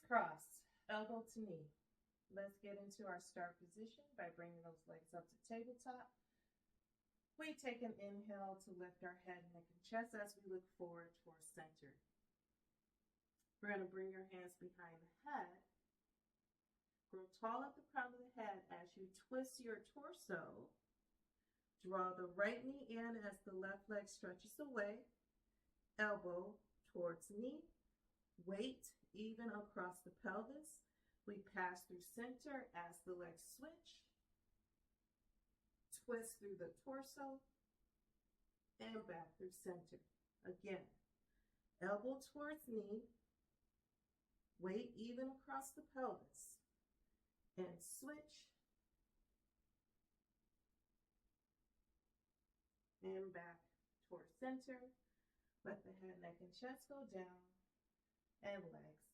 Crisscross, elbow to knee. Let's get into our start position by bringing those legs up to tabletop. We take an inhale to lift our head, neck, and chest as we look forward towards center. We're going to bring your hands behind the head. Grow tall at the crown of the head as you twist your torso. Draw the right knee in as the left leg stretches away. Elbow towards knee. Weight even across the pelvis. We pass through center as the legs switch. Twist through the torso and back through center. Again, elbow towards knee. Weight even across the pelvis. And switch. And back towards center. Let the head, neck, and chest go down. And legs